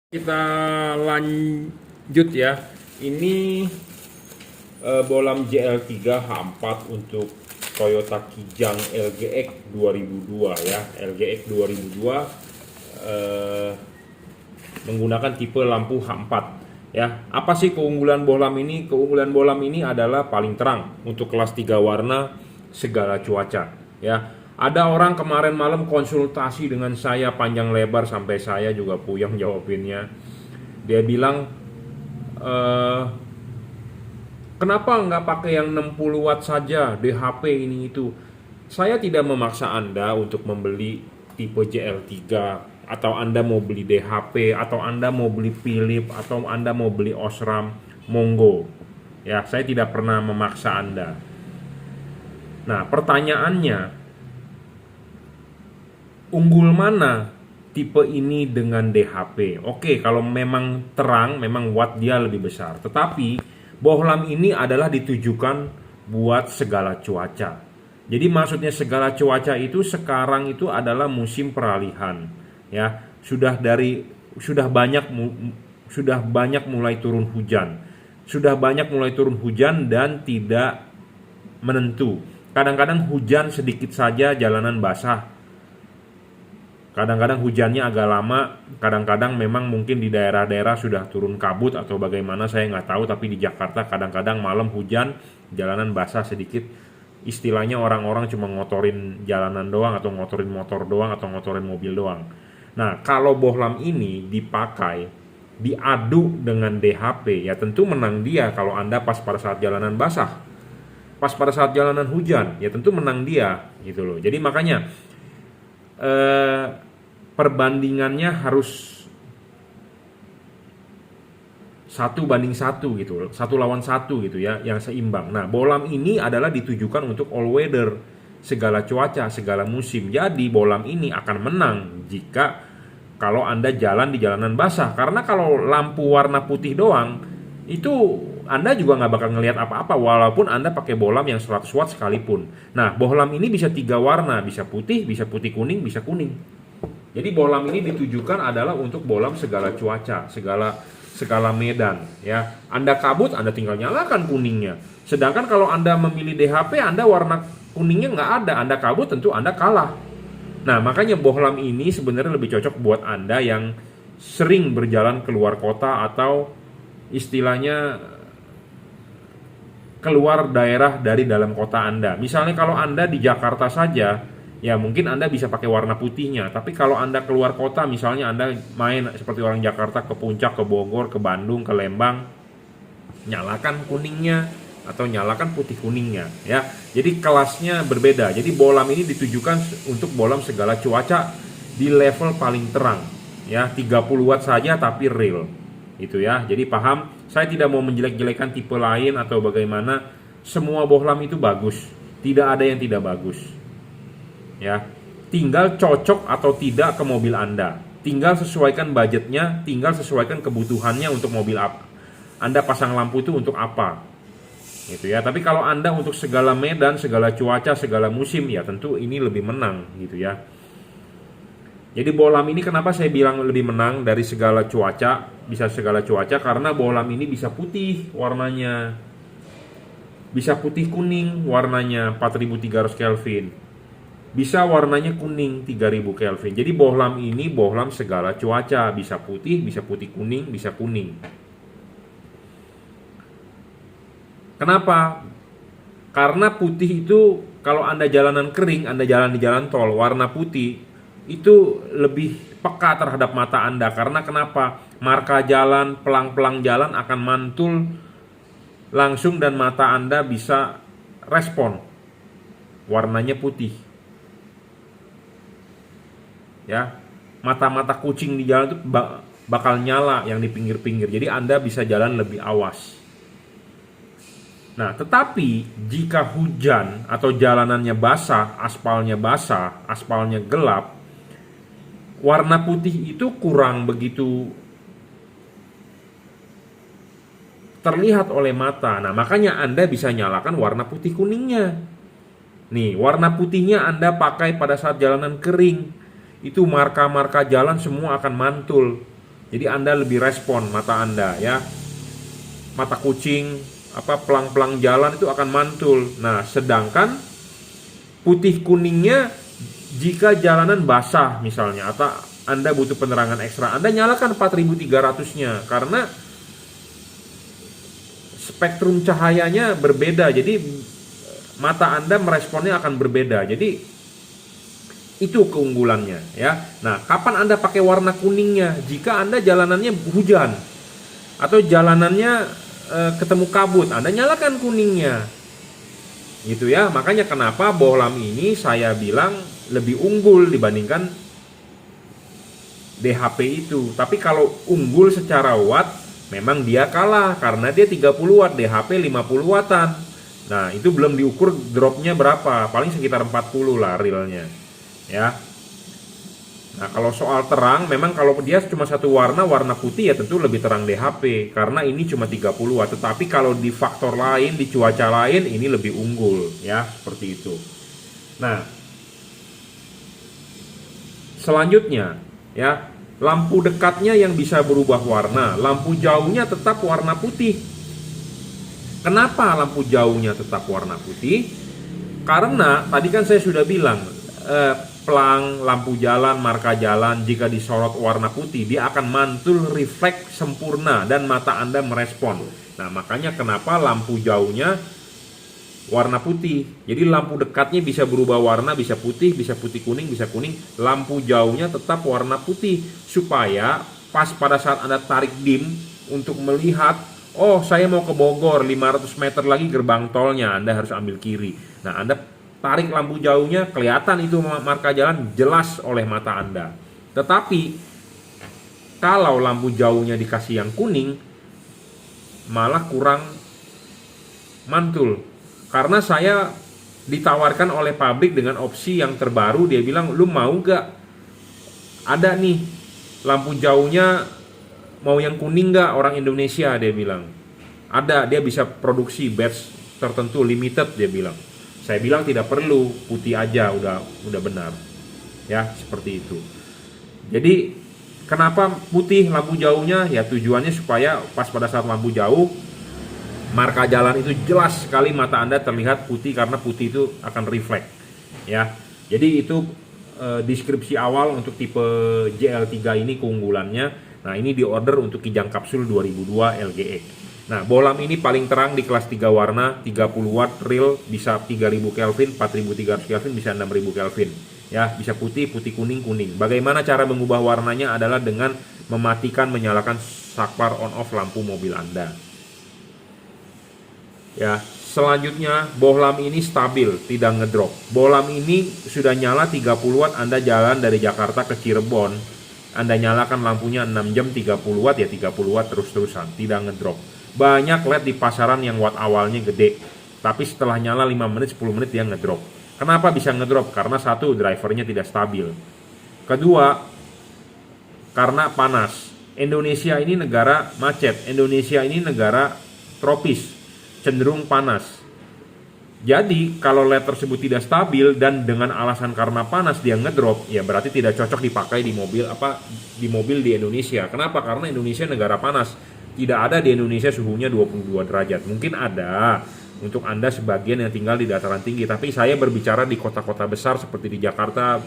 Kita lanjut ya. Ini bolam JL3 H4 untuk Toyota Kijang LGX 2002 ya. LGX 2002 menggunakan tipe lampu H4 ya. Apa sih keunggulan bolam ini? Keunggulan bolam ini adalah paling terang untuk kelas 3 warna segala cuaca ya. Ada orang kemarin malam konsultasi dengan saya panjang lebar sampai saya juga puyeng jawabinnya. Dia bilang, kenapa nggak pakai yang 60 watt saja, DHP ini itu. Saya tidak memaksa Anda untuk membeli tipe JL3, atau Anda mau beli DHP, atau Anda mau beli Philips, atau Anda mau beli Osram, monggo. Ya, saya tidak pernah memaksa Anda. Nah, pertanyaannya, unggul mana tipe ini dengan DHP? Oke, kalau memang terang, memang watt dia lebih besar. Tetapi bohlam ini adalah ditujukan buat segala cuaca. Jadi maksudnya segala cuaca itu sekarang itu adalah musim peralihan, ya. Sudah banyak mulai turun hujan. Sudah banyak mulai turun hujan dan tidak menentu. Kadang-kadang hujan sedikit saja jalanan basah. Kadang-kadang hujannya agak lama, kadang-kadang memang mungkin di daerah-daerah sudah turun kabut atau bagaimana saya nggak tahu, tapi di Jakarta kadang-kadang malam hujan, jalanan basah sedikit. Istilahnya orang-orang cuma ngotorin jalanan doang, atau ngotorin motor doang, atau ngotorin mobil doang. Nah, kalau bohlam ini dipakai, diadu dengan DHP, ya tentu menang dia kalau Anda pas pada saat jalanan basah. Pas pada saat jalanan hujan, ya tentu menang dia, gitu loh. Jadi makanya perbandingannya harus 1:1 gitu loh, 1 lawan 1 gitu ya, yang seimbang. Nah, bolam ini adalah ditujukan untuk all weather, segala cuaca, segala musim. Jadi bolam ini akan menang jika kalau Anda jalan di jalanan basah. Karena kalau lampu warna putih doang, itu Anda juga nggak bakal ngelihat apa-apa walaupun Anda pakai bolam yang 100 watt sekalipun. Nah, bohlam ini bisa 3 warna, bisa putih kuning, bisa kuning. Jadi bohlam ini ditujukan adalah untuk bohlam segala cuaca, segala medan ya. Anda kabut, Anda tinggal nyalakan kuningnya. Sedangkan kalau Anda memilih DHP, Anda warna kuningnya nggak ada, Anda kabut, tentu Anda kalah. Nah, makanya bohlam ini sebenarnya lebih cocok buat Anda yang sering berjalan keluar kota atau istilahnya keluar daerah dari dalam kota Anda. Misalnya kalau Anda di Jakarta saja, ya mungkin Anda bisa pakai warna putihnya. Tapi kalau Anda keluar kota, misalnya Anda main seperti orang Jakarta ke Puncak, ke Bogor, ke Bandung, ke Lembang, nyalakan kuningnya atau nyalakan putih kuningnya ya. Jadi kelasnya berbeda. Jadi bohlam ini ditujukan untuk bohlam segala cuaca di level paling terang ya, 30 watt saja tapi real. Itu ya. Jadi paham, saya tidak mau menjelek-jelekan tipe lain atau bagaimana. Semua bohlam itu bagus. Tidak ada yang tidak bagus. Ya, tinggal cocok atau tidak ke mobil Anda. Tinggal sesuaikan budgetnya, tinggal sesuaikan kebutuhannya untuk mobil apa. Anda pasang lampu itu untuk apa? Gitu ya. Tapi kalau Anda untuk segala medan, segala cuaca, segala musim, ya tentu ini lebih menang gitu ya. Jadi bohlam ini kenapa saya bilang lebih menang dari segala cuaca, bisa segala cuaca, karena bohlam ini bisa putih warnanya. Bisa putih kuning warnanya 4300 Kelvin. Bisa warnanya kuning 3000 Kelvin. Jadi bohlam ini bohlam segala cuaca, bisa putih kuning, bisa kuning. Kenapa? Karena putih itu kalau Anda jalanan kering, Anda jalan di jalan tol, warna putih itu lebih peka terhadap mata Anda. Karena kenapa? Marka jalan, pelang-pelang jalan akan mantul langsung dan mata Anda bisa respon. Warnanya putih. Ya, mata-mata kucing di jalan itu bakal nyala yang di pinggir-pinggir. Jadi Anda bisa jalan lebih awas. Nah, tetapi jika hujan atau jalanannya basah, aspalnya gelap, warna putih itu kurang begitu terlihat oleh mata. Nah, makanya Anda bisa nyalakan warna putih kuningnya. Nih, warna putihnya Anda pakai pada saat jalanan kering. Itu marka-marka jalan semua akan mantul. Jadi Anda lebih respon mata Anda ya. Mata kucing pelang-pelang jalan itu akan mantul. Nah, sedangkan putih kuningnya jika jalanan basah misalnya atau Anda butuh penerangan ekstra, Anda nyalakan 4300-nya karena spektrum cahayanya berbeda. Jadi mata Anda meresponnya akan berbeda. Jadi itu keunggulannya ya. Nah, kapan Anda pakai warna kuningnya? Jika Anda jalanannya hujan atau jalanannya ketemu kabut, Anda nyalakan kuningnya. Gitu ya. Makanya kenapa bohlam ini saya bilang lebih unggul dibandingkan DHP itu. Tapi kalau unggul secara watt, memang dia kalah karena dia 30 watt, DHP 50 wattan. Nah, itu belum diukur dropnya berapa, paling sekitar 40 lah realnya. Ya. Nah, kalau soal terang, memang kalau dia cuma satu warna putih ya tentu lebih terang DHP karena ini cuma 30 watt. Tetapi kalau di faktor lain, di cuaca lain ini lebih unggul ya, seperti itu. Nah, selanjutnya ya, lampu dekatnya yang bisa berubah warna, lampu jauhnya tetap warna putih. Kenapa lampu jauhnya tetap warna putih? Karena tadi kan saya sudah bilang pelang, lampu jalan, marka jalan jika disorot warna putih dia akan mantul refleks sempurna dan mata Anda merespon. Nah, makanya kenapa lampu jauhnya warna putih. Jadi lampu dekatnya bisa berubah warna, bisa putih kuning, bisa kuning. Lampu jauhnya tetap warna putih supaya pas pada saat Anda tarik dim untuk melihat, oh saya mau ke Bogor 500 meter lagi gerbang tolnya, Anda harus ambil kiri. Nah, Anda tarik lampu jauhnya, kelihatan itu marka jalan jelas oleh mata Anda. Tetapi kalau lampu jauhnya dikasih yang kuning, malah kurang mantul. Karena saya ditawarkan oleh pabrik dengan opsi yang terbaru, dia bilang, lu mau gak? Ada nih lampu jauhnya, mau yang kuning gak orang Indonesia, dia bilang. Ada, dia bisa produksi batch tertentu, limited, dia bilang. Saya bilang tidak perlu, putih aja udah benar. Ya, seperti itu. Jadi kenapa putih lampu jauhnya? Ya tujuannya supaya pas pada saat lampu jauh marka jalan itu jelas sekali mata Anda terlihat putih karena putih itu akan refleks. Ya. Jadi itu deskripsi awal untuk tipe JL3 ini keunggulannya. Nah, ini diorder untuk Kijang Kapsul 2002 LGE. Nah, bohlam ini paling terang di kelas 3 warna, 30 watt real, bisa 3000 Kelvin, 4300 Kelvin, bisa 6000 Kelvin. Ya, bisa putih, kuning. Bagaimana cara mengubah warnanya adalah dengan mematikan, menyalakan saklar on off lampu mobil Anda. Ya, selanjutnya bohlam ini stabil, tidak ngedrop. Bohlam ini sudah nyala 30 watt, Anda jalan dari Jakarta ke Cirebon, Anda nyalakan lampunya 6 jam 30 watt ya 30 watt terus-terusan, tidak ngedrop. Banyak LED di pasaran yang watt awalnya gede, tapi setelah nyala 5 menit 10 menit dia ngedrop. Kenapa bisa ngedrop? Karena satu, drivernya tidak stabil. Kedua, karena panas. Indonesia ini negara macet, Indonesia ini negara tropis, cenderung panas. Jadi kalau LED tersebut tidak stabil dan dengan alasan karena panas dia ngedrop, ya berarti tidak cocok dipakai di mobil di Indonesia. Kenapa? Karena Indonesia negara panas. Tidak ada di Indonesia suhunya 22 derajat. Mungkin ada untuk Anda sebagian yang tinggal di dataran tinggi, tapi saya berbicara di kota-kota besar seperti di Jakarta,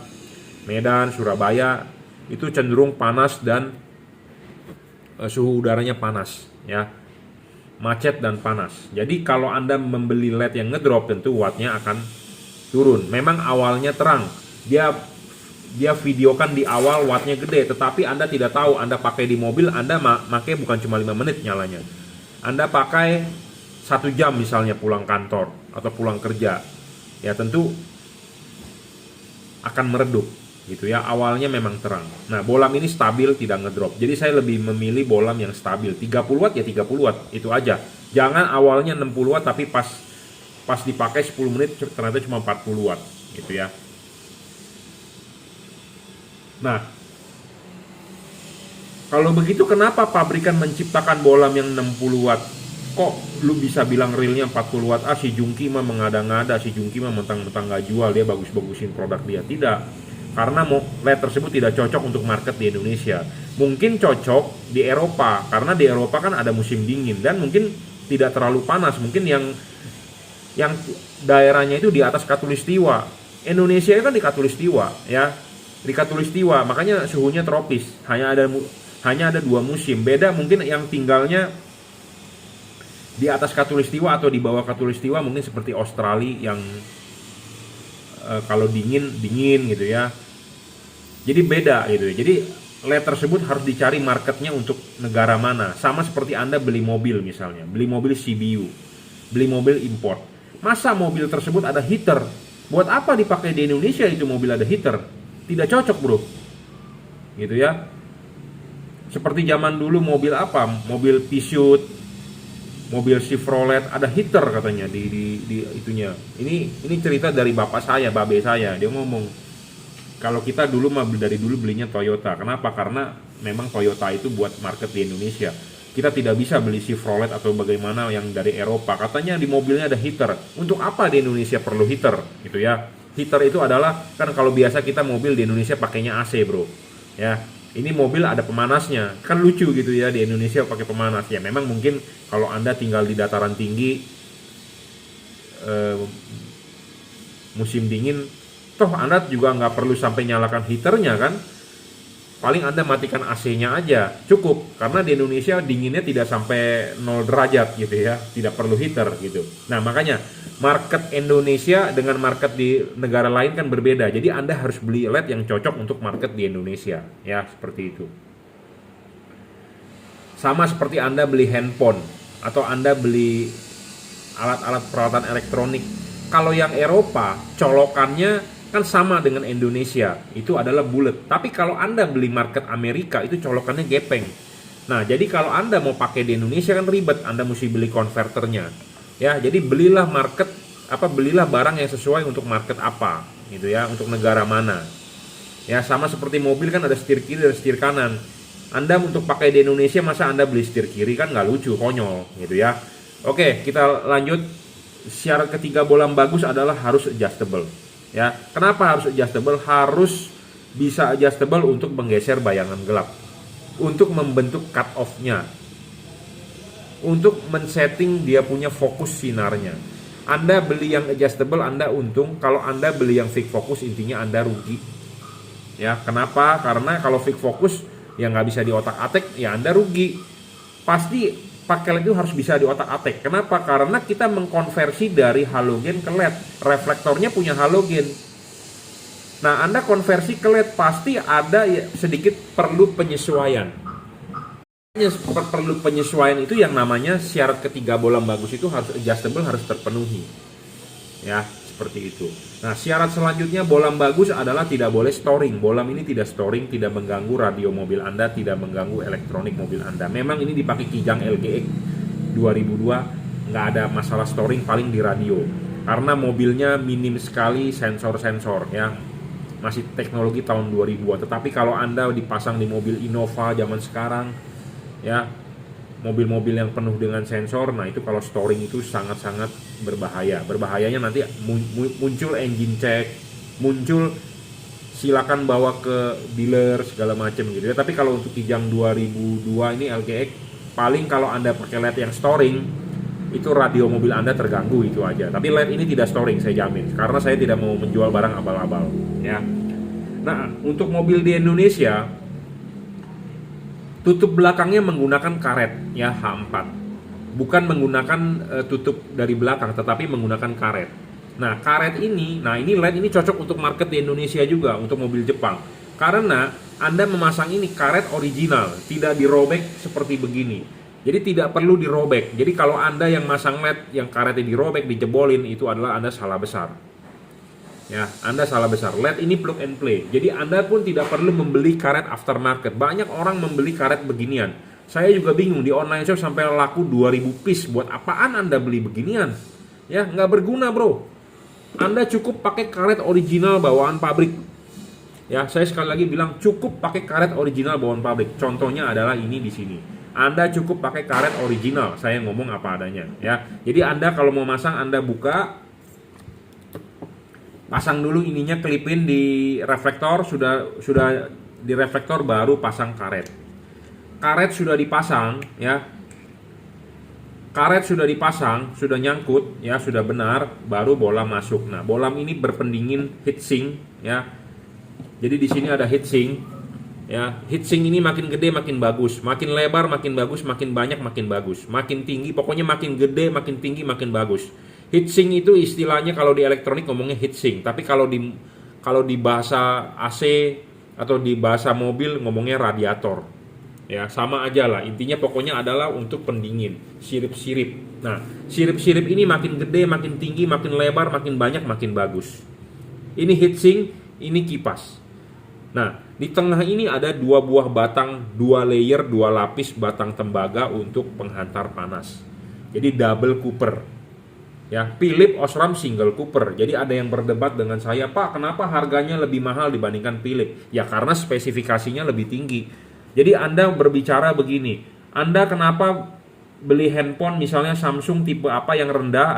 Medan, Surabaya, itu cenderung panas dan suhu udaranya panas, ya. Macet dan panas. Jadi kalau Anda membeli LED yang ngedrop, tentu wattnya akan turun. Memang awalnya terang, dia videokan di awal wattnya gede, tetapi Anda tidak tahu, Anda pakai di mobil, Anda pakai bukan cuma 5 menit nyalanya, Anda pakai 1 jam misalnya pulang kantor atau pulang kerja, ya tentu akan meredup gitu ya. Awalnya memang terang. Nah, bohlam ini stabil, tidak ngedrop. Jadi saya lebih memilih bohlam yang stabil, 30 watt ya 30 watt, itu aja. Jangan awalnya 60 watt tapi pas dipakai 10 menit ternyata cuma 40 watt gitu ya. Nah, kalau begitu kenapa pabrikan menciptakan bohlam yang 60 watt? Kok lu bisa bilang realnya 40 watt? Si Jungki mah mengada-ngada, si Jungki mah mentang-mentang gak jual, dia bagus-bagusin produk dia. Tidak, karena LED tersebut tidak cocok untuk market di Indonesia. Mungkin cocok di Eropa, karena di Eropa kan ada musim dingin dan mungkin tidak terlalu panas. Mungkin yang daerahnya itu di atas Katulistiwa. Indonesia kan di Katulistiwa, ya. Di Katulistiwa, makanya suhunya tropis. Hanya ada 2 musim. Beda mungkin yang tinggalnya di atas Katulistiwa atau di bawah Katulistiwa, mungkin seperti Australia yang kalau dingin gitu ya. Jadi beda gitu. Jadi LED tersebut harus dicari marketnya untuk negara mana. Sama seperti Anda beli mobil misalnya, beli mobil CBU, beli mobil import. Masa mobil tersebut ada heater? Buat apa dipakai di Indonesia itu mobil ada heater? Tidak cocok bro. Gitu ya. Seperti zaman dulu mobil apa? Mobil Peugeot, mobil Chevrolet ada heater katanya di itunya. Ini cerita dari bapak saya, babe saya. Dia ngomong, kalau kita dulu dari dulu belinya Toyota. Kenapa? Karena memang Toyota itu buat market di Indonesia. Kita tidak bisa beli Chevrolet atau bagaimana yang dari Eropa. Katanya di mobilnya ada heater. Untuk apa di Indonesia perlu heater? Gitu ya. Heater itu adalah, kan kalau biasa kita mobil di Indonesia pakainya AC bro. Ya, ini mobil ada pemanasnya. Kan lucu gitu ya, di Indonesia pakai pemanas. Ya memang mungkin kalau Anda tinggal di dataran tinggi, musim dingin, toh Anda juga nggak perlu sampai nyalakan heaternya kan. Paling Anda matikan AC-nya aja cukup, karena di Indonesia dinginnya tidak sampai 0 derajat gitu ya, tidak perlu heater gitu. Nah makanya market Indonesia dengan market di negara lain kan berbeda. Jadi Anda harus beli LED yang cocok untuk market di Indonesia ya, seperti itu. Sama seperti Anda beli handphone atau Anda beli alat-alat peralatan elektronik. Kalau yang Eropa colokannya kan sama dengan Indonesia, itu adalah bulat. Tapi kalau Anda beli market Amerika itu colokannya gepeng. Nah, jadi kalau Anda mau pakai di Indonesia kan ribet, Anda mesti beli konverternya. Ya, jadi belilah barang yang sesuai untuk market apa, gitu ya, untuk negara mana. Ya, sama seperti mobil kan ada setir kiri dan setir kanan. Anda untuk pakai di Indonesia masa Anda beli setir kiri, kan nggak lucu, konyol, gitu ya. Oke, kita lanjut. Syarat ketiga bolam bagus adalah harus adjustable. Ya, kenapa harus adjustable? Harus bisa adjustable untuk menggeser bayangan gelap, untuk membentuk cut off-nya, untuk men-setting dia punya fokus sinarnya. Anda beli yang adjustable Anda untung, kalau Anda beli yang fix fokus intinya Anda rugi. Ya, kenapa? Karena kalau fix fokus yang nggak bisa diotak-atik, ya Anda rugi. Pasti pakai LED itu harus bisa diotak-atik. Kenapa? Karena kita mengkonversi dari halogen ke LED. Reflektornya punya halogen. Nah, Anda konversi ke LED pasti ada sedikit perlu penyesuaian. Perlu penyesuaian itu yang namanya syarat ketiga bolam bagus itu harus adjustable, harus terpenuhi. Ya, seperti itu. Nah, syarat selanjutnya bolam bagus adalah tidak boleh storing. Bolam ini tidak storing, tidak mengganggu radio mobil Anda, tidak mengganggu elektronik mobil Anda. Memang ini dipakai Kijang LGX 2002, nggak ada masalah storing, paling di radio. Karena mobilnya minim sekali sensor-sensor ya. Masih teknologi tahun 2000. Tetapi kalau Anda dipasang di mobil Innova zaman sekarang ya, mobil-mobil yang penuh dengan sensor, nah itu kalau storing itu sangat-sangat berbahaya. Berbahayanya nanti muncul engine check, muncul silakan bawa ke dealer segala macam gitu ya. Tapi kalau untuk Kijang 2002 ini LGX, paling kalau Anda pakai LED yang storing, itu radio mobil Anda terganggu, itu aja. Tapi LED ini tidak storing, saya jamin, karena saya tidak mau menjual barang abal-abal ya. Nah, untuk mobil di Indonesia, tutup belakangnya menggunakan karet ya, H4. Bukan menggunakan tutup dari belakang, tetapi menggunakan karet. Nah, karet ini, ini LED ini cocok untuk market di Indonesia juga, untuk mobil Jepang. Karena Anda memasang ini karet original, tidak dirobek seperti begini. Jadi tidak perlu dirobek. Jadi kalau Anda yang masang LED yang karetnya dirobek, dijebolin, itu adalah Anda salah besar. Ya, Anda salah besar. LED ini plug and play. Jadi Anda pun tidak perlu membeli karet aftermarket. Banyak orang membeli karet beginian. Saya juga bingung, di online shop sampai laku 2000 piece. Buat apaan Anda beli beginian? Ya, nggak berguna bro. Anda cukup pakai karet original bawaan pabrik. Ya, saya sekali lagi bilang cukup pakai karet original bawaan pabrik. Contohnya adalah ini di sini. Anda cukup pakai karet original. Saya ngomong apa adanya. Ya, jadi Anda kalau mau masang, Anda buka, pasang dulu ininya, kelipin di reflektor, sudah di reflektor baru pasang karet karet sudah dipasang ya, karet sudah dipasang, sudah nyangkut ya, sudah benar, baru bolam masuk. Nah, bolam ini berpendingin heatsink ya. Jadi di sini ada heatsink ya. Heatsink ini makin gede makin bagus, makin lebar makin bagus, makin banyak makin bagus, makin tinggi, pokoknya makin gede makin tinggi makin bagus. Heatsink itu istilahnya kalau di elektronik ngomongnya heatsink, tapi kalau di bahasa AC atau di bahasa mobil ngomongnya radiator. Ya, sama aja lah. Intinya pokoknya adalah untuk pendingin, sirip-sirip. Nah, sirip-sirip ini makin gede, makin tinggi, makin lebar, makin banyak, makin bagus. Ini heatsink, ini kipas. Nah, di tengah ini ada 2 buah batang, 2 layer, 2 lapis batang tembaga untuk penghantar panas. Jadi double cooper. Ya, Philips Osram single cooper. Jadi ada yang berdebat dengan saya, "Pak, kenapa harganya lebih mahal dibandingkan Philips?" Ya karena spesifikasinya lebih tinggi. Jadi Anda berbicara begini, Anda kenapa beli handphone misalnya Samsung tipe apa yang rendah,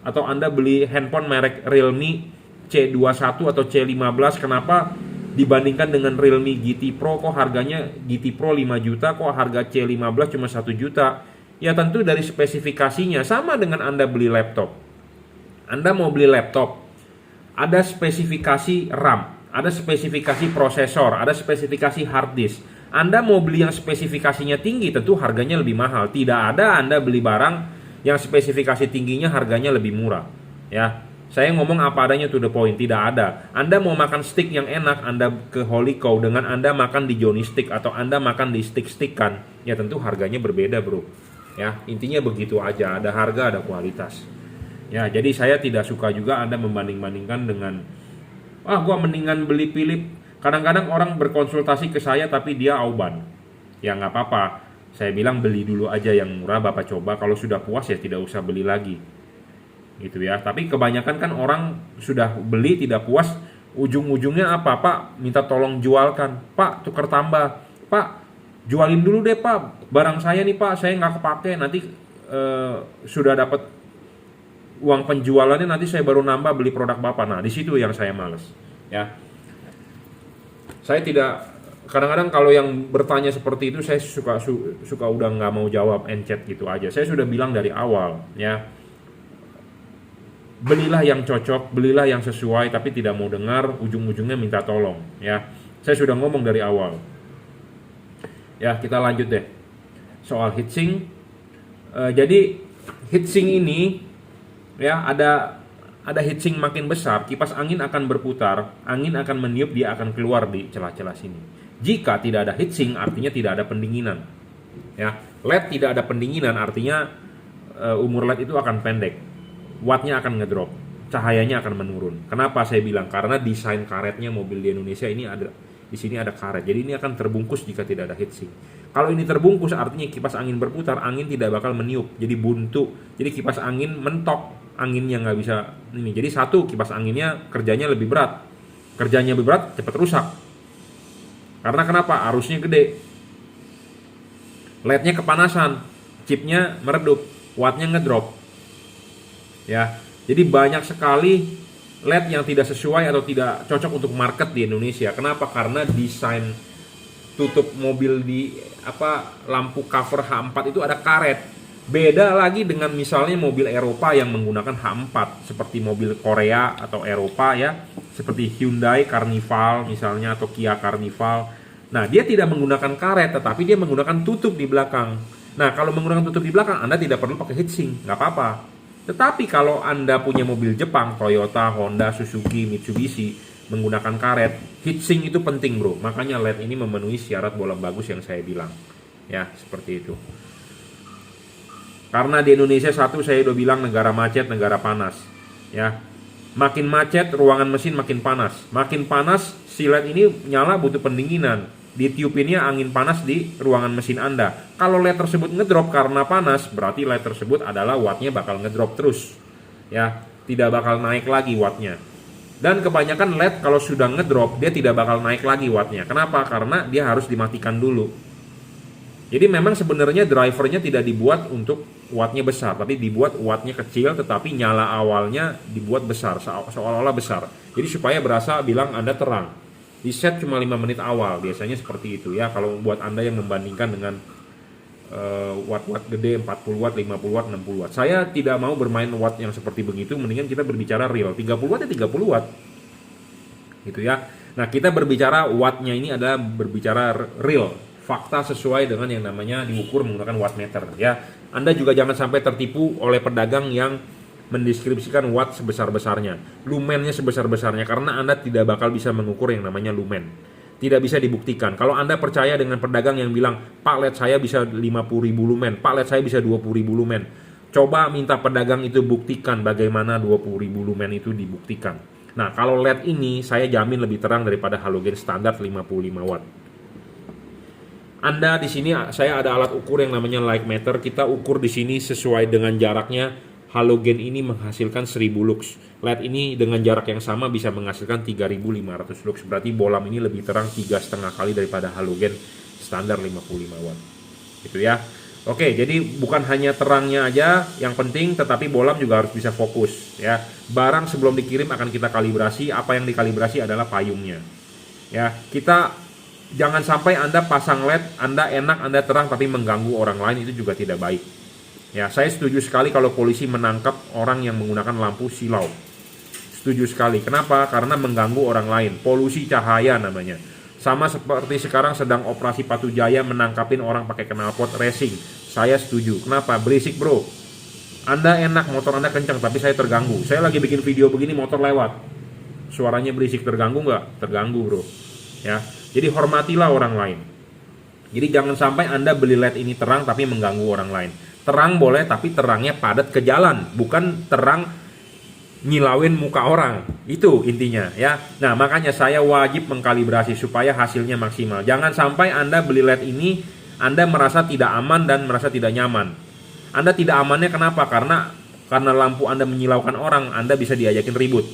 atau Anda beli handphone merek Realme C21 atau C15, kenapa dibandingkan dengan Realme GT Pro kok harganya GT Pro 5 juta, kok harga C15 cuma 1 juta? Ya tentu dari spesifikasinya. Sama dengan Anda beli laptop. Anda mau beli laptop, ada spesifikasi RAM, ada spesifikasi prosesor, ada spesifikasi hard disk. Anda mau beli yang spesifikasinya tinggi, tentu harganya lebih mahal. Tidak ada Anda beli barang yang spesifikasi tingginya harganya lebih murah. Ya, saya ngomong apa adanya, to the point. Tidak ada. Anda mau makan steak yang enak, Anda ke Holy Cow dengan Anda makan di Johnny Steak atau Anda makan di stick-stickan, ya tentu harganya berbeda, bro. Ya, intinya begitu aja. Ada harga, ada kualitas. Ya, jadi saya tidak suka juga Anda membanding-bandingkan dengan, gua mendingan beli Philips. Kadang-kadang orang berkonsultasi ke saya tapi dia auban. Ya nggak apa-apa. Saya bilang beli dulu aja yang murah, Bapak coba. Kalau sudah puas ya tidak usah beli lagi. Gitu ya. Tapi kebanyakan kan orang sudah beli tidak puas, ujung-ujungnya apa? Pak, minta tolong jualkan. Pak, tukar tambah. Pak, jualin dulu deh Pak. Barang saya nih Pak, saya nggak kepake. Nanti sudah dapat uang penjualannya, nanti saya baru nambah beli produk Bapak. Nah, di situ yang saya males. Ya. Saya tidak, kadang-kadang kalau yang bertanya seperti itu saya suka udah nggak mau jawab, encet gitu aja. Saya sudah bilang dari awal ya, belilah yang cocok, belilah yang sesuai, tapi tidak mau dengar ujung-ujungnya minta tolong ya. Saya sudah ngomong dari awal. Ya, kita lanjut deh soal heatsink. Jadi heatsink ini ya, ada heatsink makin besar, kipas angin akan berputar, angin akan meniup, dia akan keluar di celah-celah sini. Jika tidak ada heatsink, artinya tidak ada pendinginan. Ya, LED tidak ada pendinginan, artinya umur LED itu akan pendek, wattnya akan ngedrop, cahayanya akan menurun. Kenapa saya bilang? Karena desain karetnya mobil di Indonesia ini ada, di sini ada karet, jadi ini akan terbungkus jika tidak ada heatsink. Kalau ini terbungkus, artinya kipas angin berputar, angin tidak bakal meniup, jadi buntu. Jadi kipas angin mentok, anginnya nggak bisa ini. Jadi satu, kipas anginnya kerjanya lebih berat. Kerjanya lebih berat, cepat rusak. Karena kenapa? Arusnya gede. LED-nya kepanasan, chipnya meredup, wattnya ngedrop. Ya, jadi banyak sekali LED yang tidak sesuai atau tidak cocok untuk market di Indonesia. Kenapa? Karena desain tutup mobil di lampu cover H4 itu ada karet. Beda lagi dengan misalnya mobil Eropa yang menggunakan H4, seperti mobil Korea atau Eropa ya, seperti Hyundai Carnival misalnya atau Kia Carnival. Nah, dia tidak menggunakan karet, tetapi dia menggunakan tutup di belakang. Nah, kalau menggunakan tutup di belakang, Anda tidak perlu pakai heatsink, nggak apa-apa. Tetapi kalau Anda punya mobil Jepang, Toyota, Honda, Suzuki, Mitsubishi, menggunakan karet, heatsink itu penting bro. Makanya LED ini memenuhi syarat bolam bagus yang saya bilang. Ya, seperti itu. Karena di Indonesia satu, saya udah bilang negara macet, negara panas. Ya, makin macet ruangan mesin makin panas. Makin panas si LED ini nyala butuh pendinginan. Ditiupinnya angin panas di ruangan mesin Anda. Kalau LED tersebut ngedrop karena panas, berarti LED tersebut adalah wattnya bakal ngedrop terus. Ya, tidak bakal naik lagi wattnya. Dan kebanyakan LED kalau sudah ngedrop, dia tidak bakal naik lagi wattnya. Kenapa? Karena dia harus dimatikan dulu. Jadi memang sebenarnya drivernya tidak dibuat untuk wattnya besar, tapi dibuat wattnya kecil, tetapi nyala awalnya dibuat besar, seolah-olah besar. Jadi supaya berasa bilang Anda terang. Di set cuma 5 menit awal, biasanya seperti itu ya. Kalau buat Anda yang membandingkan dengan watt-watt gede 40 watt, 50 watt, 60 watt. Saya tidak mau bermain watt yang seperti begitu, mendingan kita berbicara real. 30 watt ya 30 watt. Gitu ya. Nah, kita berbicara wattnya ini adalah berbicara real, fakta sesuai dengan yang namanya diukur menggunakan wattmeter ya. Anda juga jangan sampai tertipu oleh pedagang yang mendeskripsikan watt sebesar-besarnya, lumennya sebesar-besarnya, karena Anda tidak bakal bisa mengukur yang namanya lumen. Tidak bisa dibuktikan. Kalau Anda percaya dengan pedagang yang bilang, Pak, LED saya bisa 50.000 lumen, Pak, LED saya bisa 20.000 lumen. Coba minta pedagang itu buktikan bagaimana 20.000 lumen itu dibuktikan. Nah, kalau LED ini saya jamin lebih terang daripada halogen standar 55 watt. Anda di sini saya ada alat ukur yang namanya light meter. Kita ukur di sini sesuai dengan jaraknya. Halogen ini menghasilkan 1000 lux. LED ini dengan jarak yang sama bisa menghasilkan 3500 lux. Berarti bolam ini lebih terang 3,5 kali daripada halogen standar 55 watt. Gitu ya. Oke, jadi bukan hanya terangnya aja yang penting, tetapi bolam juga harus bisa fokus ya. Barang sebelum dikirim akan kita kalibrasi. Apa yang dikalibrasi adalah payungnya. Ya, kita jangan sampai Anda pasang LED, Anda enak, Anda terang tapi mengganggu orang lain, itu juga tidak baik. Ya, saya setuju sekali kalau polisi menangkap orang yang menggunakan lampu silau. Setuju sekali. Kenapa? Karena mengganggu orang lain. Polusi cahaya namanya. Sama seperti sekarang sedang operasi Patu Jaya menangkapin orang pakai knalpot racing. Saya setuju. Kenapa? Berisik bro. Anda enak, motor Anda kencang, tapi saya terganggu. Saya lagi bikin video begini, motor lewat. Suaranya berisik, terganggu nggak? Terganggu bro. Ya, jadi hormatilah orang lain. Jadi jangan sampai Anda beli LED ini terang tapi mengganggu orang lain. Terang boleh, tapi terangnya padat ke jalan, bukan terang nyilauin muka orang. Itu intinya ya. Nah, makanya saya wajib mengkalibrasi supaya hasilnya maksimal. Jangan sampai Anda beli LED ini, Anda merasa tidak aman dan merasa tidak nyaman. Anda tidak amannya kenapa? Karena lampu Anda menyilaukan orang, Anda bisa diajakin ribut.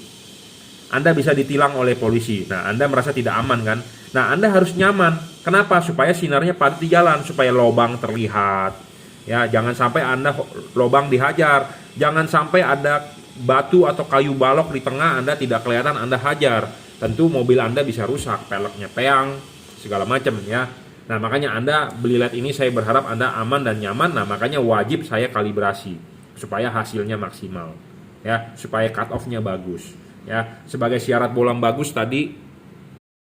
Anda bisa ditilang oleh polisi. Nah, Anda merasa tidak aman kan? Nah, Anda harus nyaman. Kenapa? Supaya sinarnya padat di jalan, supaya lubang terlihat. Ya, jangan sampai Anda lubang dihajar. Jangan sampai ada batu atau kayu balok di tengah, Anda tidak kelihatan, Anda hajar. Tentu mobil Anda bisa rusak, peleknya peang, segala macam ya. Nah, makanya Anda beli LED ini saya berharap Anda aman dan nyaman. Nah, makanya wajib saya kalibrasi supaya hasilnya maksimal. Ya, supaya cut off-nya bagus. Ya, sebagai syarat bolam bagus tadi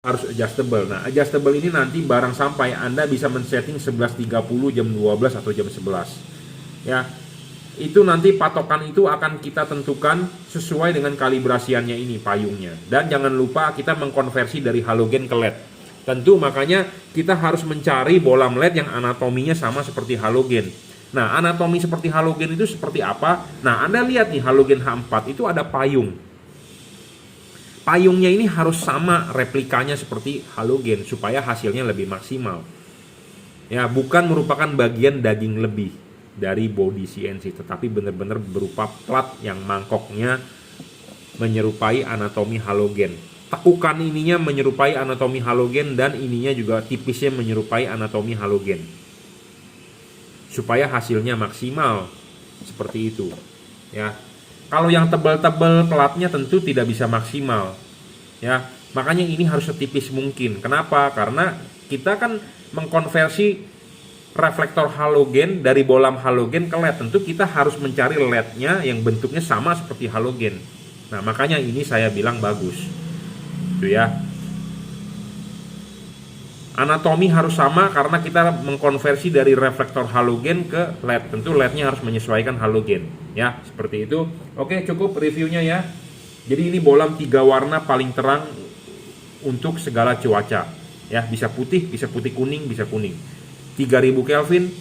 harus adjustable. Nah, adjustable ini nanti barang sampai Anda bisa men-setting 11.30, jam 12 atau jam 11. Ya. Itu nanti patokan itu akan kita tentukan sesuai dengan kalibrasiannya ini payungnya. Dan jangan lupa kita mengkonversi dari halogen ke LED. Tentu makanya kita harus mencari bolam LED yang anatominya sama seperti halogen. Nah, anatomi seperti halogen itu seperti apa? Nah, Anda lihat nih halogen H4 itu ada payung. Payungnya ini harus sama replikanya seperti halogen supaya hasilnya lebih maksimal. Ya, bukan merupakan bagian daging lebih dari body CNC, tetapi benar-benar berupa plat yang mangkoknya menyerupai anatomi halogen. Tekukan ininya menyerupai anatomi halogen dan ininya juga tipisnya menyerupai anatomi halogen. Supaya hasilnya maksimal seperti itu. Ya. Kalau yang tebal-tebal platnya tentu tidak bisa maksimal. Ya, makanya ini harus setipis mungkin. Kenapa? Karena kita kan mengkonversi reflektor halogen dari bolam halogen ke LED. Tentu kita harus mencari LED-nya yang bentuknya sama seperti halogen. Nah, makanya ini saya bilang bagus. Itu ya. Anatomi harus sama karena kita mengkonversi dari reflektor halogen ke LED. Tentu LED-nya harus menyesuaikan halogen. Ya, seperti itu. Oke, cukup reviewnya ya. Jadi ini bolam 3 warna paling terang untuk segala cuaca. Ya, bisa putih kuning, bisa kuning. 3000 Kelvin,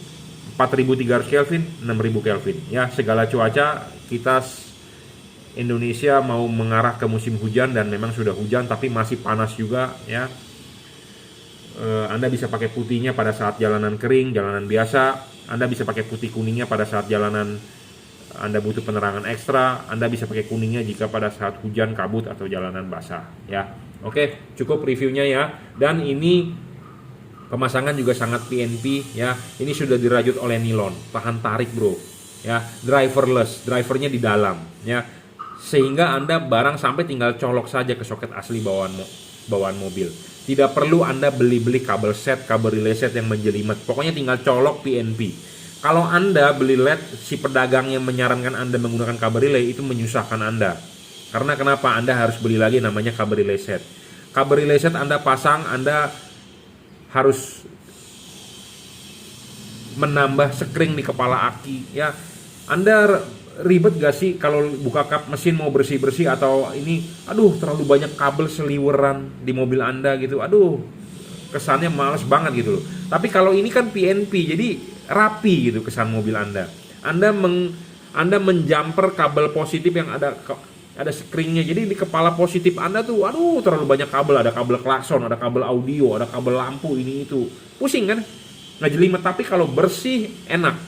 4300 Kelvin, 6000 Kelvin. Ya, segala cuaca kita Indonesia mau mengarah ke musim hujan dan memang sudah hujan tapi masih panas juga ya. Anda bisa pakai putihnya pada saat jalanan kering, jalanan biasa. Anda bisa pakai putih kuningnya pada saat jalanan Anda butuh penerangan ekstra. Anda bisa pakai kuningnya jika pada saat hujan, kabut, atau jalanan basah. Ya, oke, cukup reviewnya ya. Dan ini pemasangan juga sangat PNP ya. Ini sudah dirajut oleh nilon, tahan tarik bro. Ya, driverless, drivernya di dalam. Ya, sehingga Anda barang sampai tinggal colok saja ke soket asli bawaan bawaan mobil. Tidak perlu Anda beli-beli kabel set, kabel relay set yang menjelimet. Pokoknya tinggal colok PNP. Kalau Anda beli LED, si pedagang yang menyarankan Anda menggunakan kabel relay itu menyusahkan Anda. Karena kenapa? Anda harus beli lagi namanya kabel relay set. Kabel relay set Anda pasang, Anda harus menambah sekring di kepala aki ya. Anda ribet gak sih kalau buka kap mesin mau bersih-bersih atau ini, aduh terlalu banyak kabel seliweran di mobil Anda gitu, aduh kesannya males banget gitu loh. Tapi kalau ini kan PNP, jadi rapi gitu kesan mobil Anda. Anda menjumper kabel positif yang ada skringnya, jadi di kepala positif Anda tuh, aduh terlalu banyak kabel, ada kabel klakson, ada kabel audio, ada kabel lampu, ini itu, pusing kan, nggak jelimet. Tapi kalau bersih enak.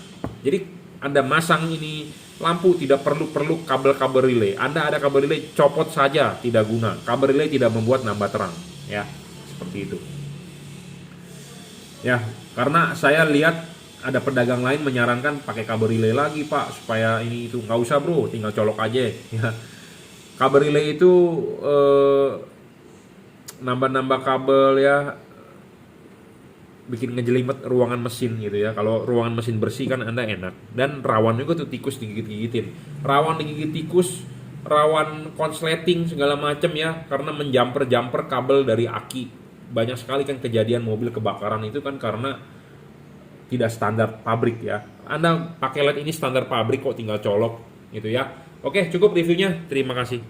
Jadi Anda masang ini lampu, tidak perlu kabel-kabel relay. Anda ada kabel relay, copot saja, tidak guna. Kabel relay tidak membuat nambah terang, ya seperti itu. Ya, karena saya lihat ada pedagang lain menyarankan pakai kabel relay lagi Pak, supaya ini itu. Nggak usah bro, tinggal colok aja ya. Kabel relay itu nambah-nambah kabel ya, bikin ngejelimet ruangan mesin gitu ya. Kalau ruangan mesin bersih kan Anda enak. Dan rawan juga tuh tikus digigit-gigitin. Rawan digigit tikus, rawan konsleting segala macam ya, karena menjumper kabel dari aki. Banyak sekali kan kejadian mobil kebakaran itu kan karena tidak standar pabrik ya. Anda pakai LED ini standar pabrik kok, tinggal colok gitu ya. Oke, cukup reviewnya. Terima kasih.